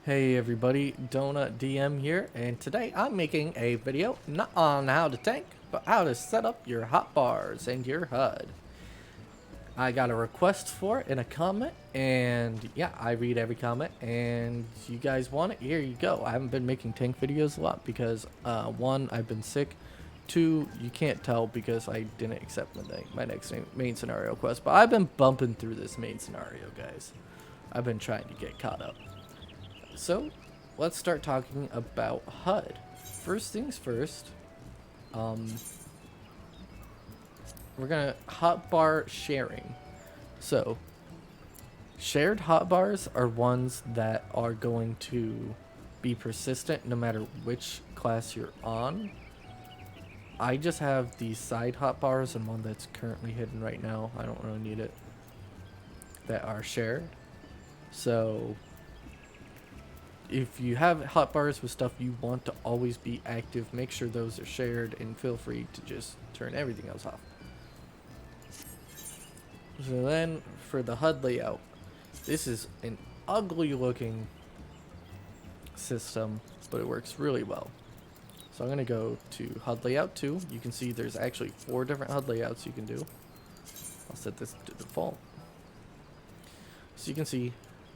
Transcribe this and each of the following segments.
Hey everybody, Donut DM here, and today I'm making a video not on how to tank, but how to set up your hotbars and your HUD. I got a request for it in a comment, and yeah, I read every comment, and you guys want it, here you go. I haven't been making tank videos a lot because, one, I've been sick, two, you can't tell because I didn't accept my next main scenario quest, but I've been bumping through this main scenario, guys. I've been trying to get caught up. So, let's start talking about HUD. First things first, we're gonna hotbar sharing. So, shared hotbars are ones that are going to be persistent no matter which class you're on. I just have these side hotbars and one that's currently hidden right now. I don't really need it. That are shared. So, if you have hotbars with stuff you want to always be active, make sure those are shared and feel free to just turn everything else off. So then for the HUD layout, this is an ugly looking system, but it works really well. So I'm going to go to HUD layout 2. You can see there's actually 4 different HUD layouts you can do. I'll set this to default. So you can see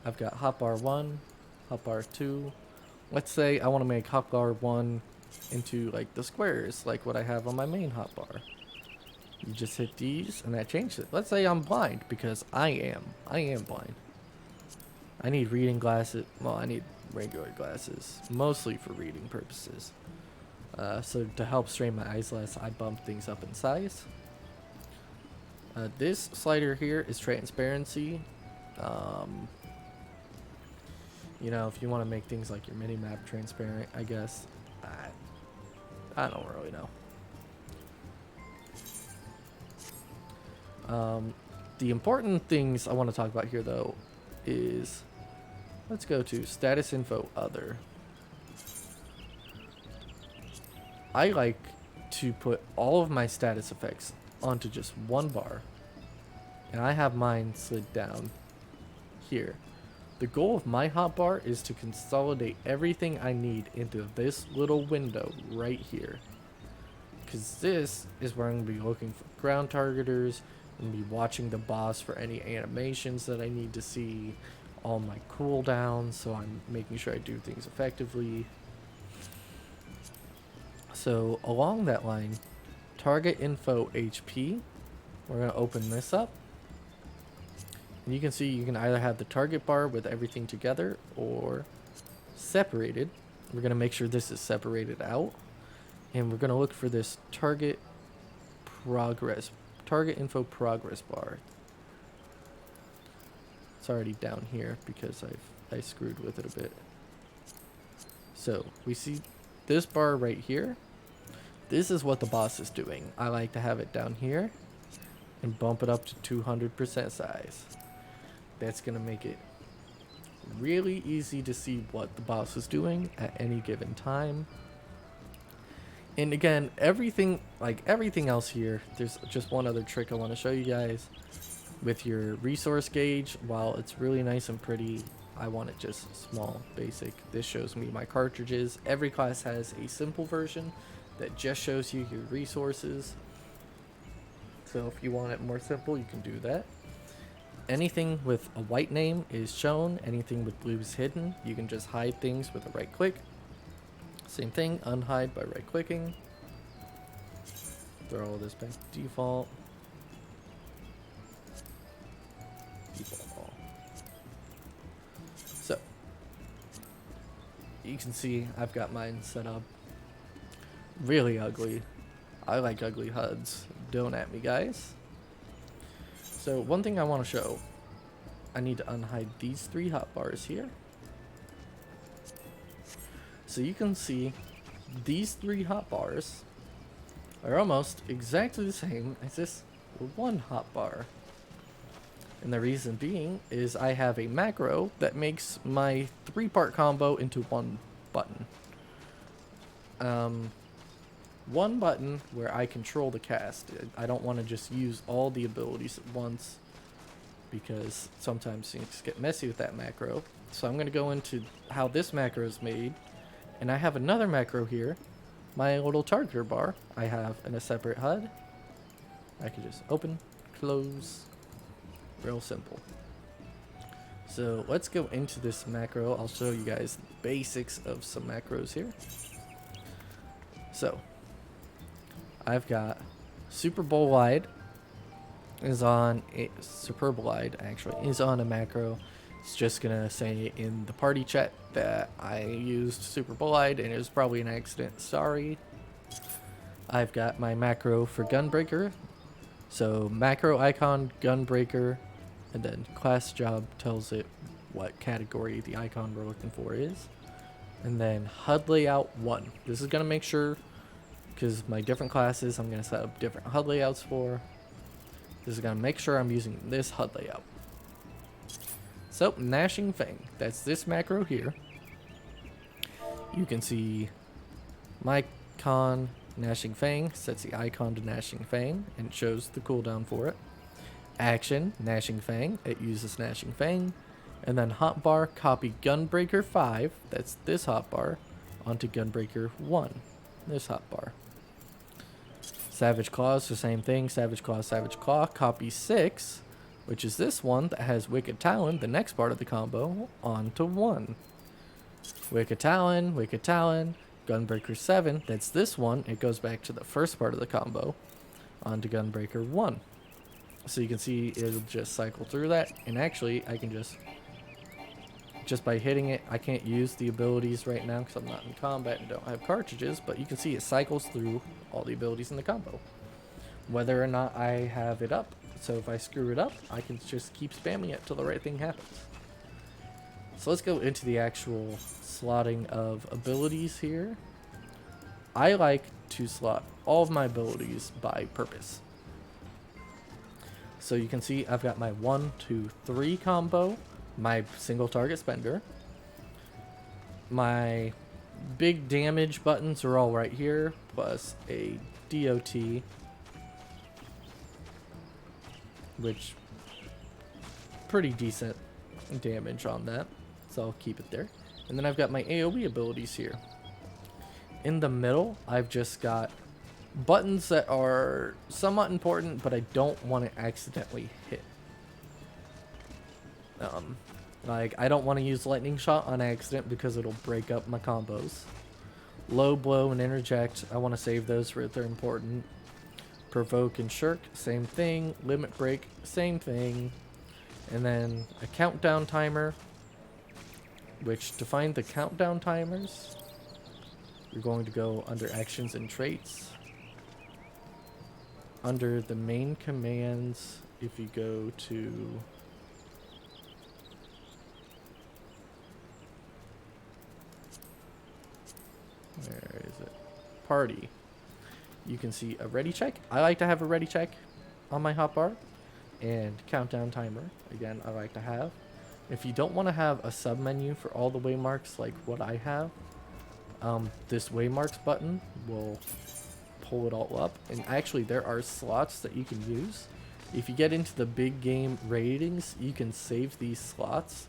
I've got hotbar 1, hotbar 2. Let's say I want to make hotbar 1 into like the squares, like what I have on my main hotbar. You just hit these and that changes it. Let's say I'm blind, because I am blind. I need reading glasses. Well, I need regular glasses, mostly for reading purposes. So to help strain my eyes less, I bump things up in size. This slider here is transparency. You know, if you want to make things like your mini-map transparent, I guess. I don't really know. The important things I want to talk about here, though, is... Let's go to status info other. I like to put all of my status effects onto just one bar. And I have mine slid down here. The goal of my hotbar is to consolidate everything I need into this little window right here. Because this is where I'm going to be looking for ground targeters, and be watching the boss for any animations that I need to see, all my cooldowns, so I'm making sure I do things effectively. So along that line, target info HP, we're going to open this up. And you can see you can either have the target bar with everything together or separated. We're going to make sure this is separated out. And we're going to look for this target info progress bar. It's already down here because I screwed with it a bit. So we see this bar right here. This is what the boss is doing. I like to have it down here and bump it up to 200% size. That's going to make it really easy to see what the boss is doing at any given time. And again, everything else here, there's just one other trick I want to show you guys. With your resource gauge, while it's really nice and pretty, I want it just small, basic. This shows me my cartridges. Every class has a simple version that just shows you your resources. So if you want it more simple, you can do that. Anything with a white name is shown. Anything with blue is hidden. You can just hide things with a right click. Same thing, unhide by right clicking. Throw all this back to default. So you can see I've got mine set up really ugly. I like ugly HUDs. Don't at me, guys. So one thing I want to show, I need to unhide these 3 hotbars here. So you can see these 3 hotbars are almost exactly the same as this one hotbar. And the reason being is I have a macro that makes my 3-part combo into one button. One button where I control the cast. I don't want to just use all the abilities at once. because sometimes things get messy with that macro. So I'm going to go into how this macro is made. And I have another macro here, my little targeter bar. I have in a separate HUD. I can just open, close, real simple. So let's go into this macro. I'll show you guys the basics of some macros here. So I've got Super Bowl wide is on a Super Bowl wide actually is on a macro. It's just gonna say in the party chat that I used Super Bowl wide and it was probably an accident. Sorry. I've got my macro for Gunbreaker. So macro icon Gunbreaker, and then class job tells it what category the icon we're looking for is. And then HUD layout 1. This is going to make sure, because my different classes I'm going to set up different HUD layouts for. This is going to make sure I'm using this HUD layout. So Gnashing Fang, that's this macro here. You can see my icon Gnashing Fang sets the icon to Gnashing Fang and shows the cooldown for it. Action, Gnashing Fang, it uses Gnashing Fang. And then hotbar, copy Gunbreaker 5, that's this hotbar, onto Gunbreaker 1, this hotbar. Savage Claws, the same thing, Savage Claw, copy 6, which is this one that has Wicked Talon, the next part of the combo, onto 1. Wicked Talon, Gunbreaker 7, that's this one, it goes back to the first part of the combo, onto Gunbreaker 1. So you can see it'll just cycle through that, and actually I can just by hitting it, I can't use the abilities right now because I'm not in combat and don't have cartridges, but you can see it cycles through all the abilities in the combo, whether or not I have it up. So if I screw it up, I can just keep spamming it till the right thing happens. So let's go into the actual slotting of abilities here. I like to slot all of my abilities by purpose. So you can see I've got my 1, 2, 3 combo, my single target spender. My big damage buttons are all right here, plus a DOT, which pretty decent damage on that, so I'll keep it there. And then I've got my AoE abilities here. In the middle, I've just got buttons that are somewhat important, but I don't want to accidentally hit. Like, I don't want to use Lightning Shot on accident because it'll break up my combos. Low Blow and Interject, I want to save those for if they're important. Provoke and Shirk, same thing. Limit Break, same thing. And then a countdown timer, which to find the countdown timers, you're going to go under Actions and Traits. Under the main commands, if you go to where is it? Party. You can see a ready check. I like to have a ready check on my hotbar, and countdown timer. Again, I like to have. If you don't want to have a sub menu for all the waymarks like what I have, this waymarks button will pull it all up. And actually, there are slots that you can use. If you get into the big game ratings, you can save these slots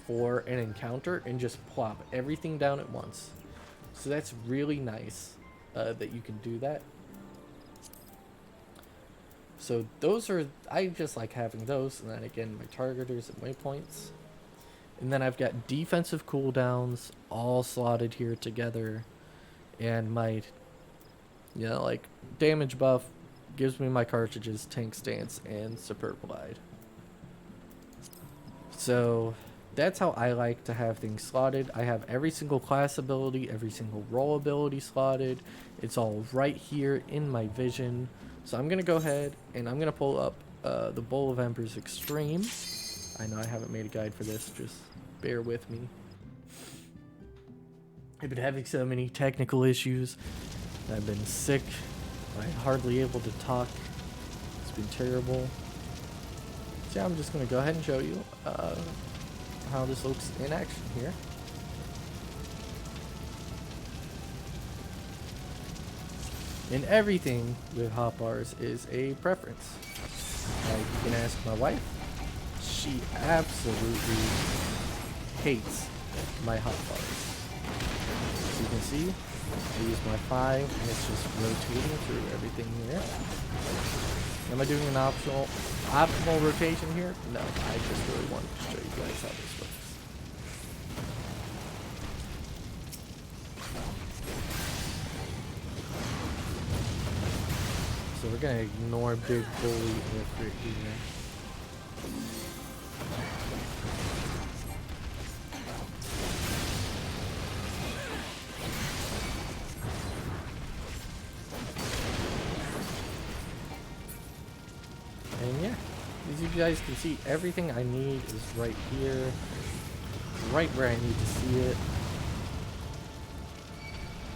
for an encounter and just plop everything down at once. So that's really nice that you can do that. So those are, I just like having those. And then again, my targeters and waypoints. And then I've got defensive cooldowns all slotted here together. And my, like damage buff gives me my cartridges, tank stance, and superb glide. So that's how I like to have things slotted. I have every single class ability, every single role ability slotted. It's all right here in my vision. So I'm going to go ahead and I'm going to pull up the Bowl of Embers Extreme. I know I haven't made a guide for this, just bear with me. I've been having so many technical issues. I've been sick. I'm hardly able to talk. It's been terrible. So yeah, I'm just going to go ahead and show you how this looks in action here. And everything with hotbars is a preference. Like, you can ask my wife. she absolutely hates my hotbars. As you can see, I use my 5 and it's just rotating through everything here. Am I doing an optimal rotation here? No, I just really wanted to show you guys how this works. So we're gonna ignore Big Bully right here. And yeah, as you guys can see, everything I need is right here, right where I need to see it.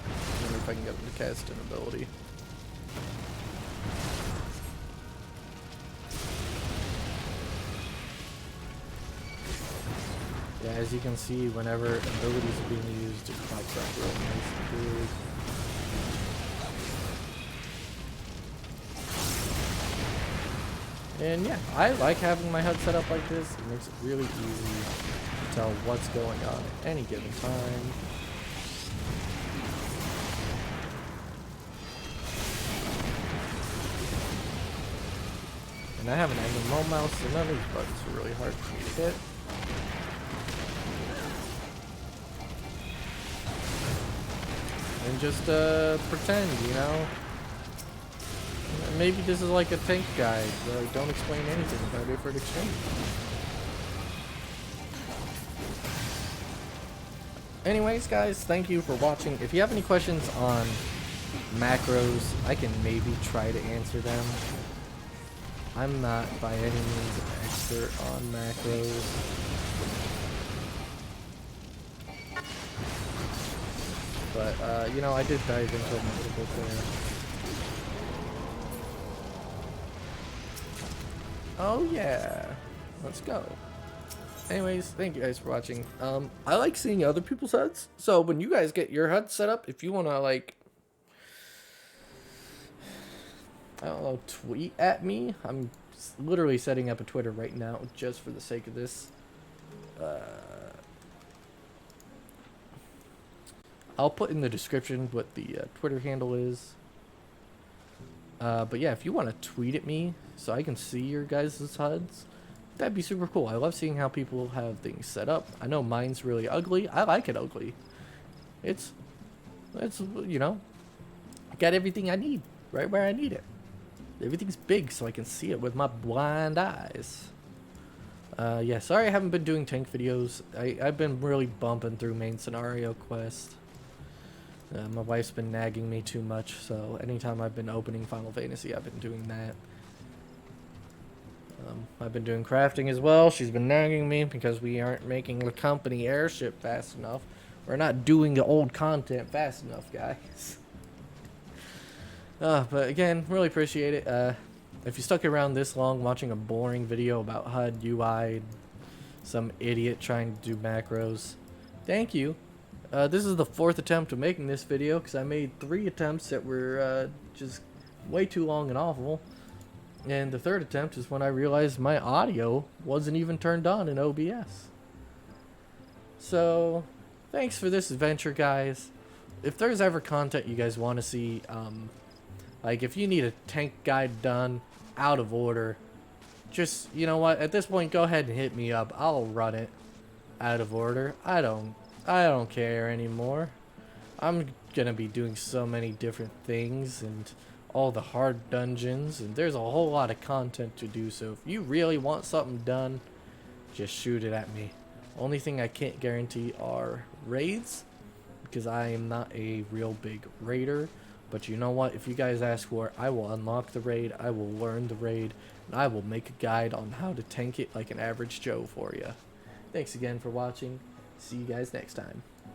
I wonder if I can get him to cast an ability. Yeah, as you can see, whenever abilities are being used, it pops up real nice and big. And yeah, I like having my HUD set up like this. It makes it really easy to tell what's going on at any given time. And I have an angle mouse, so none of these buttons are really hard for me to hit. And just pretend, you know. Maybe this is like a tank guide where I don't explain anything about different exchange. Anyways, guys, thank you for watching. If you have any questions on macros, I can maybe try to answer them. I'm not by any means an expert on macros. But, you know, I did dive into them a little bit there. Oh yeah, let's go. Anyways, thank you guys for watching. I like seeing other people's HUDs. So when you guys get your HUD set up, if you want to like, I don't know, tweet at me. I'm literally setting up a Twitter right now just for the sake of this. I'll put in the description what the Twitter handle is. But yeah, if you want to tweet at me so I can see your guys' HUDs, that'd be super cool. I love seeing how people have things set up. I know mine's really ugly. I like it ugly. It's you know, got everything I need right where I need it. Everything's big so I can see it with my blind eyes. Yeah, sorry I haven't been doing tank videos. I've been really bumping through main scenario quest. My wife's been nagging me too much, so anytime I've been opening Final Fantasy, I've been doing that. I've been doing crafting as well. She's been nagging me because we aren't making the company airship fast enough. We're not doing the old content fast enough, guys. But again, really appreciate it. If you stuck around this long watching a boring video about HUD, UI, some idiot trying to do macros, thank you. This is the 4th attempt of making this video because I made 3 attempts that were just way too long and awful. And the 3rd attempt is when I realized my audio wasn't even turned on in OBS. So, thanks for this adventure, guys. If there's ever content you guys want to see, like if you need a tank guide done out of order, just, you know what, at this point, go ahead and hit me up. I'll run it out of order. I don't care anymore. I'm gonna be doing so many different things and all the hard dungeons, and there's a whole lot of content to do, so if you really want something done, just shoot it at me. Only thing I can't guarantee are raids, because I am not a real big raider, but you know what, if you guys ask for it, I will unlock the raid, I will learn the raid, and I will make a guide on how to tank it like an average Joe for you. Thanks again for watching. See you guys next time.